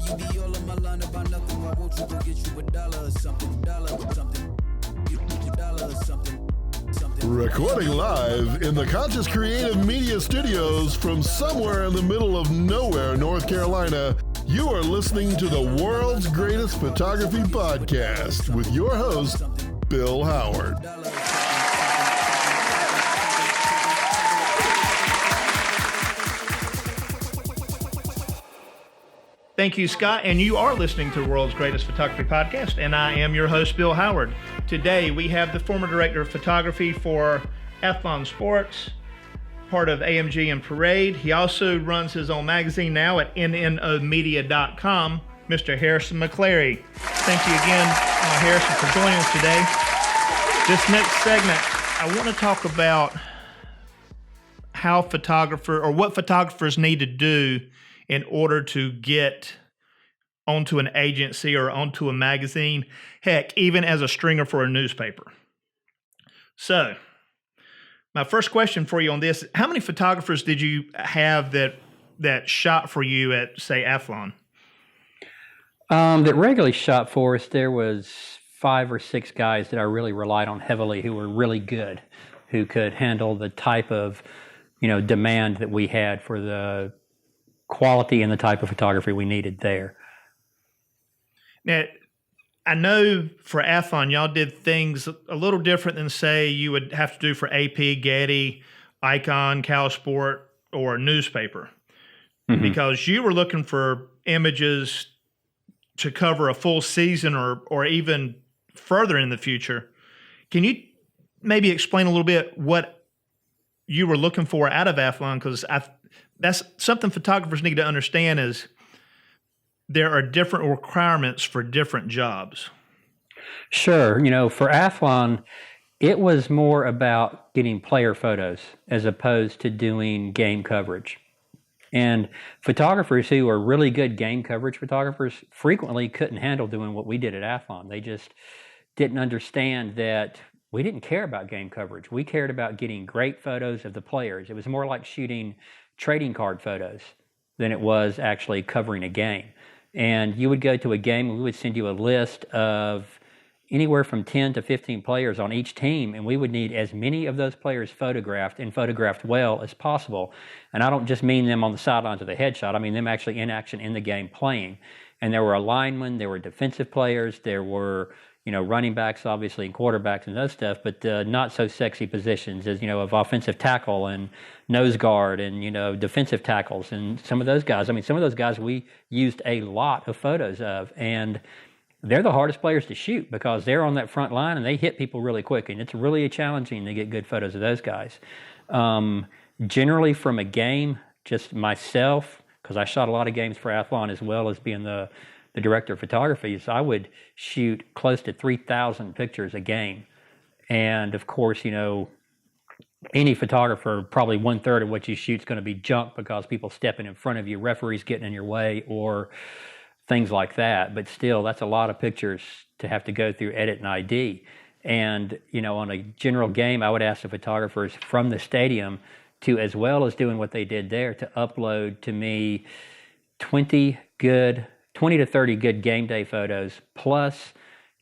you be all on my line about nothing. Why won't you go get you $1 or something? $1 or something. $1 or something. Recording live in the Conscious Creative Media Studios from somewhere in the middle of nowhere, North Carolina, you are listening to the world's greatest photography podcast with your host, Bill Howard. Thank you, Scott, and you are listening to the world's greatest photography podcast, and I am your host, Bill Howard. Today, we have the former director of photography for Athlon Sports, part of AMG and Parade. He also runs his own magazine now at nnomedia.com, Mr. Harrison McClary. Thank you again, Harrison, for joining us today. This next segment, I want to talk about how what photographers need to do in order to get onto an agency or onto a magazine, heck, even as a stringer for a newspaper. So, my first question for you on this, how many photographers did you have that shot for you at, say, Athlon? That regularly shot for us, there was 5 or 6 guys that I really relied on heavily who were really good, who could handle the type of, demand that we had for the quality and the type of photography we needed there. Now, I know for Athlon, y'all did things a little different than, say, you would have to do for AP, Getty, Icon, CalSport, or a newspaper. Mm-hmm. Because you were looking for images to cover a full season or even further in the future. Can you maybe explain a little bit what you were looking for out of Athlon? Because that's something photographers need to understand is there are different requirements for different jobs. Sure. For Athlon, it was more about getting player photos as opposed to doing game coverage. And photographers who are really good game coverage photographers frequently couldn't handle doing what we did at Athlon. They just didn't understand that we didn't care about game coverage. We cared about getting great photos of the players. It was more like shooting trading card photos than it was actually covering a game. And you would go to a game and we would send you a list of anywhere from 10 to 15 players on each team, and we would need as many of those players photographed and photographed well as possible. And I don't just mean them on the sidelines of the headshot, I mean them actually in action in the game playing. And there were linemen, there were defensive players, there were running backs, obviously, and quarterbacks and those stuff, but not so sexy positions as, of offensive tackle and nose guard and, defensive tackles and some of those guys. I mean, some of those guys we used a lot of photos of, and they're the hardest players to shoot because they're on that front line and they hit people really quick, and it's really challenging to get good photos of those guys. Generally from a game, just myself, because I shot a lot of games for Athlon as well as being the director of photography, so I would shoot close to 3,000 pictures a game. And of course, any photographer, probably 1/3 of what you shoot is going to be junk because people stepping in front of you, referees getting in your way, or things like that. But still, that's a lot of pictures to have to go through, edit, and ID. And, on a general game, I would ask the photographers from the stadium to, as well as doing what they did there, to upload to me 20 to 30 good game day photos plus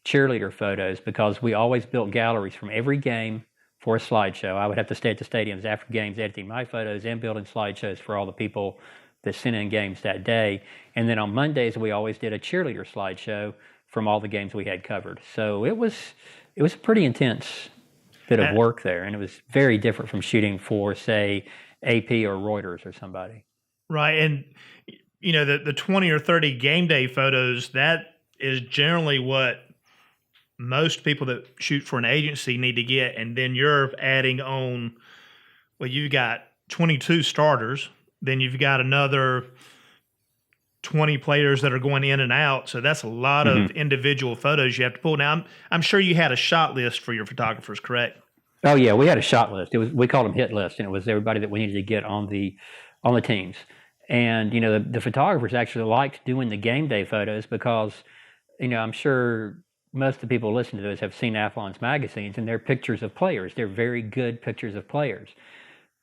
cheerleader photos, because we always built galleries from every game for a slideshow. I would have to stay at the stadiums after games editing my photos and building slideshows for all the people that sent in games that day. And then on Mondays, we always did a cheerleader slideshow from all the games we had covered. So it was a pretty intense bit of work there, and it was very different from shooting for, say, AP or Reuters or somebody. Right, and the 20 or 30 game day photos, that is generally what most people that shoot for an agency need to get. And then you're adding on, you've got 22 starters, then you've got another 20 players that are going in and out. So that's a lot of individual photos you have to pull. Now, I'm sure you had a shot list for your photographers, correct? Oh yeah, we had a shot list. We called them hit lists, and it was everybody that we needed to get on the teams. And, the photographers actually liked doing the game day photos because, I'm sure most of the people listening to this have seen Athlon's magazines, and they're pictures of players. They're very good pictures of players.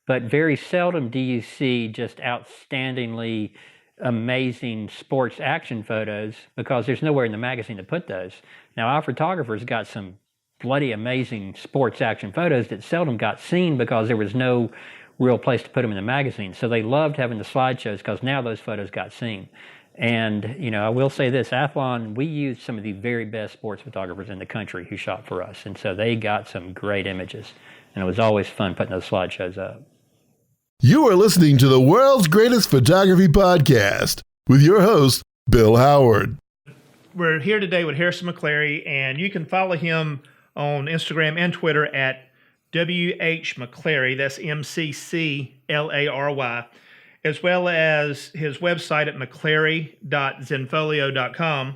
But very seldom do you see just outstandingly amazing sports action photos because there's nowhere in the magazine to put those. Now, our photographers got some bloody amazing sports action photos that seldom got seen because there was no real place to put them in the magazine. So they loved having the slideshows because now those photos got seen. And, you know, I will say this, Athlon, we used some of the very best sports photographers in the country who shot for us. And so they got some great images. And it was always fun putting those slideshows up. You are listening to the world's greatest photography podcast with your host, Bill Howard. We're here today with Harrison McClary, and you can follow him on Instagram and Twitter at WH McClary, that's MCCLARY, as well as his website at mcclary.zenfolio.com,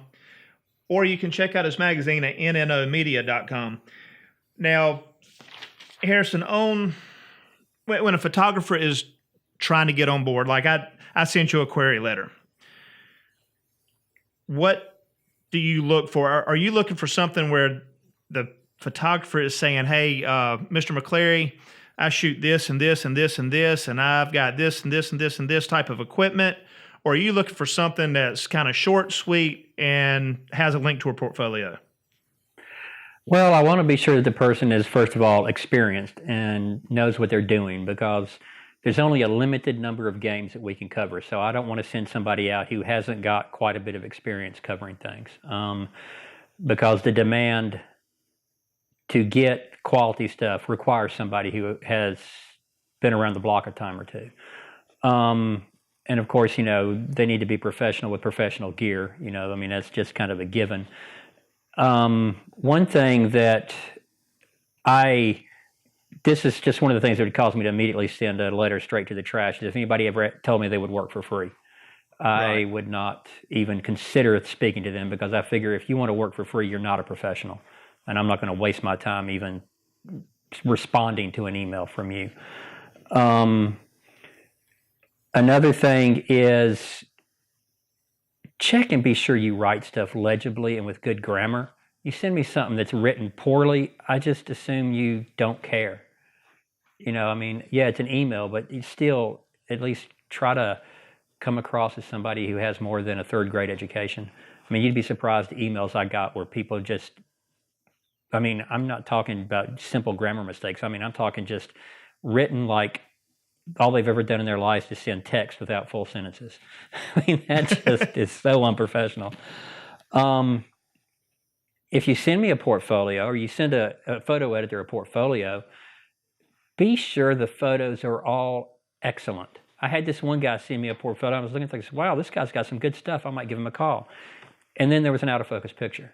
or you can check out his magazine at nnomedia.com. Now, Harrison, when a photographer is trying to get on board, like I sent you a query letter, what do you look for? Are you looking for something where the photographer is saying, hey, Mr. McClary, I shoot this and this and this and this, and I've got this and this and this and this type of equipment? Or are you looking for something that's kind of short, sweet, and has a link to a portfolio? Well, I want to be sure that the person is, first of all, experienced and knows what they're doing, because there's only a limited number of games that we can cover. So I don't want to send somebody out who hasn't got quite a bit of experience covering things, because the demand to get quality stuff requires somebody who has been around the block a time or two. And of course, you know, they need to be professional with professional gear. You know, I mean, that's just kind of a given. One thing that this is just one of the things that would cause me to immediately send a letter straight to the trash. If anybody ever told me they would work for free, I would not even consider speaking to them, because I figure if you want to work for free, you're not a professional. And I'm not going to waste my time even responding to an email from you. Another thing is check and be sure you write stuff legibly and with good grammar. You send me something that's written poorly, I just assume you don't care. You know, I mean, yeah, it's an email, but you still at least try to come across as somebody who has more than a third grade education. I mean, you'd be surprised the emails I got where people just, I mean, I'm not talking about simple grammar mistakes. I mean, I'm talking just written like all they've ever done in their lives is send text without full sentences. I mean, that just is so unprofessional. If you send me a portfolio, or you send a photo editor a portfolio, be sure the photos are all excellent. I had this one guy send me a portfolio. I was looking at this, wow, this guy's got some good stuff. I might give him a call. And then there was an out of focus picture.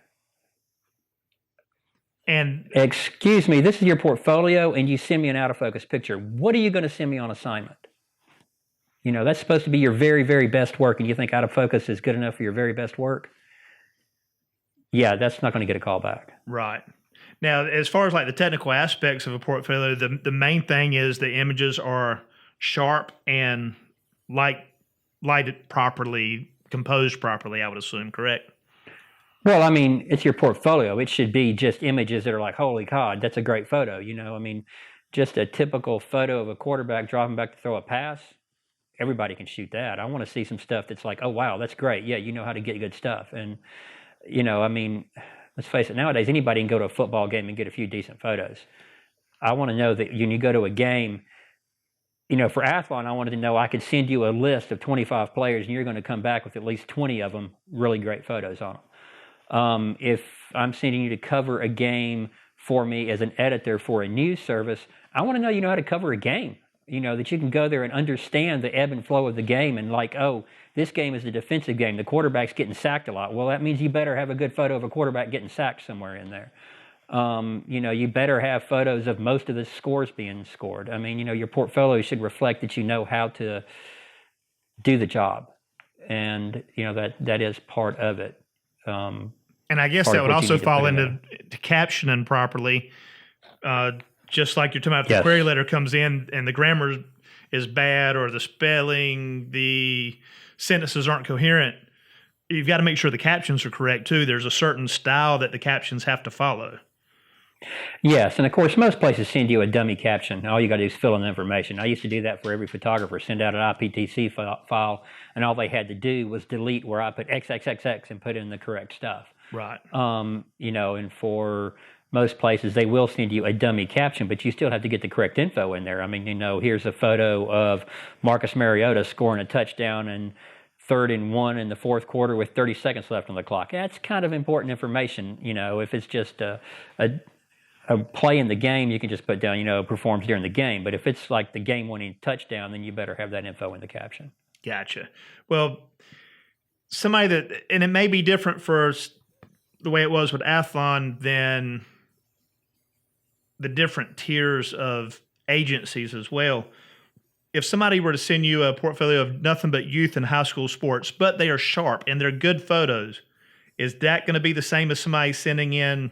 And excuse me, this is your portfolio, and you send me an out of focus picture. What are you going to send me on assignment? You know, that's supposed to be your very, very best work, and you think out of focus is good enough for your very best work? Yeah, that's not going to get a call back. Right. Now, as far as like the technical aspects of a portfolio, the main thing is the images are sharp and lighted properly, composed properly, I would assume, correct? Well, I mean, it's your portfolio. It should be just images that are like, holy God, that's a great photo. You know, I mean, just a typical photo of a quarterback dropping back to throw a pass, everybody can shoot that. I want to see some stuff that's like, oh, wow, that's great. Yeah, you know how to get good stuff. And, you know, I mean, let's face it, nowadays anybody can go to a football game and get a few decent photos. I want to know that when you go to a game, you know, for Athlon, I wanted to know I could send you a list of 25 players and you're going to come back with at least 20 of them really great photos on them. If I'm sending you to cover a game for me as an editor for a news service, I want to know you know how to cover a game. You know, that you can go there and understand the ebb and flow of the game, and like, oh, this game is a defensive game. The quarterback's getting sacked a lot. Well, that means you better have a good photo of a quarterback getting sacked somewhere in there. You know, you better have photos of most of the scores being scored. I mean, you know, your portfolio should reflect that you know how to do the job. And, you know, that is part of it. And I guess that would also fall into captioning properly. Just like you're talking about, the query letter comes in and the grammar is bad, or the spelling, the sentences aren't coherent. You've got to make sure the captions are correct too. There's a certain style that the captions have to follow. Yes, and of course, most places send you a dummy caption. All you got to do is fill in the information. I used to do that for every photographer, send out an IPTC file, and all they had to do was delete where I put XXXX and put in the correct stuff. Right. And for most places, they will send you a dummy caption, but you still have to get the correct info in there. I mean, here's a photo of Marcus Mariota scoring a touchdown and 3rd and 1 in the fourth quarter with 30 seconds left on the clock. That's kind of important information. If it's just a play in the game, you can just put down, performs during the game. But if it's like the game-winning touchdown, then you better have that info in the caption. Gotcha. Well, and it may be different for the way it was with Athlon than the different tiers of agencies as well. If somebody were to send you a portfolio of nothing but youth and high school sports, but they are sharp and they're good photos, is that going to be the same as somebody sending in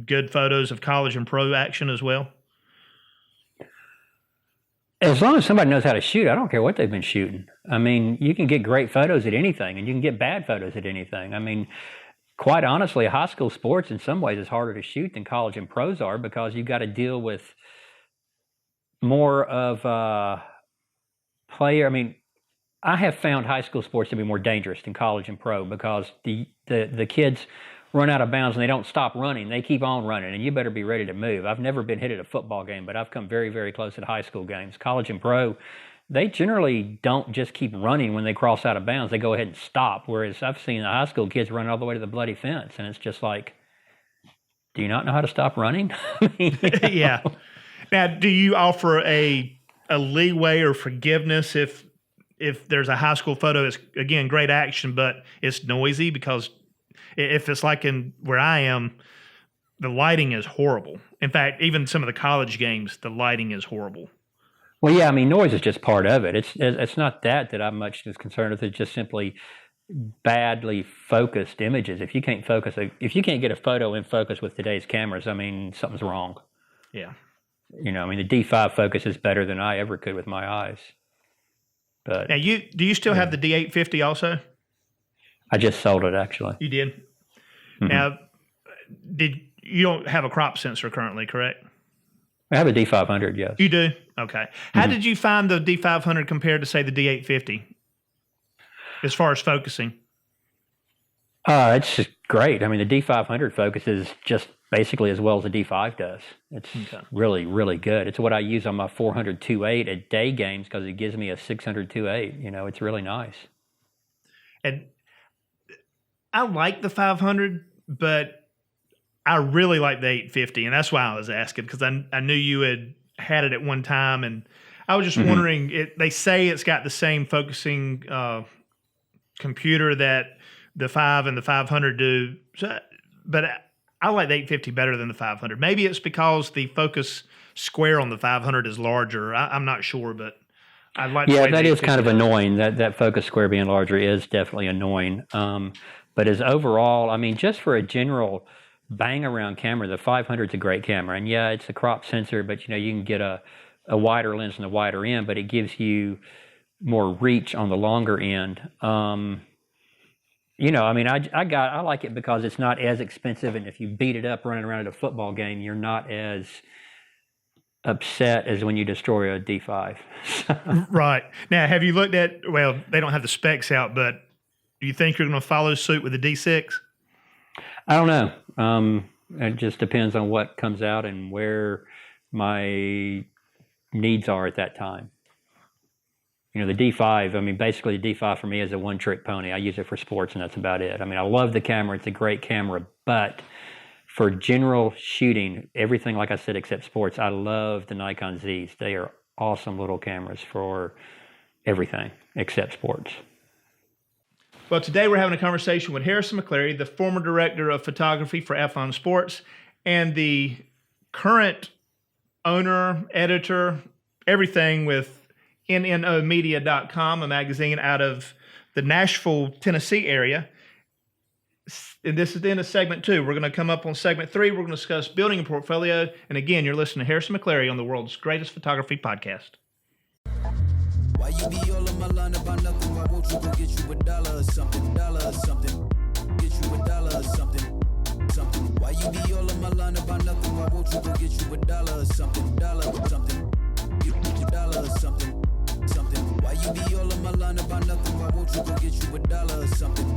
good photos of college and pro action as well? As long as somebody knows how to shoot, I don't care what they've been shooting. I mean, you can get great photos at anything, and you can get bad photos at anything. I mean, quite honestly, high school sports in some ways is harder to shoot than college and pros are, because you've got to deal with more of player. I mean, I have found high school sports to be more dangerous than college and pro, because the kids run out of bounds and they don't stop running. They keep on running, and you better be ready to move. I've never been hit at a football game, but I've come very, very close at high school games. College and pro, they generally don't just keep running when they cross out of bounds. They go ahead and stop, whereas I've seen the high school kids run all the way to the bloody fence, and it's just like, do you not know how to stop running? Yeah. Now, do you offer a leeway or forgiveness if there's a high school photo that's, again, great action, but it's noisy? Because if it's like in where I am, the lighting is horrible. In fact, even some of the college games, the lighting is horrible. Well, yeah, I mean, noise is just part of it. It's not that I'm much as concerned with. It's just simply badly focused images. If you can't get a photo in focus with today's cameras, I mean, something's wrong. Yeah. The D5 focus is better than I ever could with my eyes. But now, do you still have the D850 also? I just sold it, actually. You did? Mm-hmm. Now, you don't have a crop sensor currently, correct? I have a D500, yes. You do? Okay. How did you find the D500 compared to, say, the D850 as far as focusing? It's just great. I mean, the D500 focuses just basically as well as the D5 does. It's really, really good. It's what I use on my 400-2.8 at day games, because it gives me a 600-2.8. It's really nice. And I like the 500, but I really like the 850, and that's why I was asking, because I knew you had it at one time, and I was just wondering. They say it's got the same focusing computer that the 5 and the 500 do, but I like the 850 better than the 500. Maybe it's because the focus square on the 500 is larger. I'm not sure, but I like. Yeah, that is kind of annoying. That focus square being larger is definitely annoying. But as overall, I mean, just for a general bang around camera, the 500 is a great camera. And yeah, it's a crop sensor, but you can get a wider lens on the wider end, but it gives you more reach on the longer end. I mean, I like it because it's not as expensive, and if you beat it up running around at a football game, you're not as upset as when you destroy a D5. Right. Now, have you looked at, well, they don't have the specs out, but do you think you're going to follow suit with the D6? I don't know. It just depends on what comes out and where my needs are at that time. The D5, I mean, basically the D5 for me is a one-trick pony. I use it for sports, and that's about it. I mean, I love the camera. It's a great camera, but for general shooting, everything, like I said, except sports, I love the Nikon Zs. They are awesome little cameras for everything except sports. Well, today we're having a conversation with Harrison McClary, the former director of photography for Athlon Sports and the current owner, editor, everything with nnomedia.com, a magazine out of the Nashville, Tennessee area. And this is the end of segment 2. We're going to come up on segment 3. We're going to discuss building a portfolio. And again, you're listening to Harrison McClary on the world's greatest photography podcast. Why you be all on my line about nothing? Why won't you go get you $1 or something? $1 or something. Get you $1 or something. something. Why you be all on my line about nothing? Why won't you go get you $1 or something? Dollar or something. You $1 or something. Something. Why you be all on my line about nothing? Why won't you go get you $1 or something?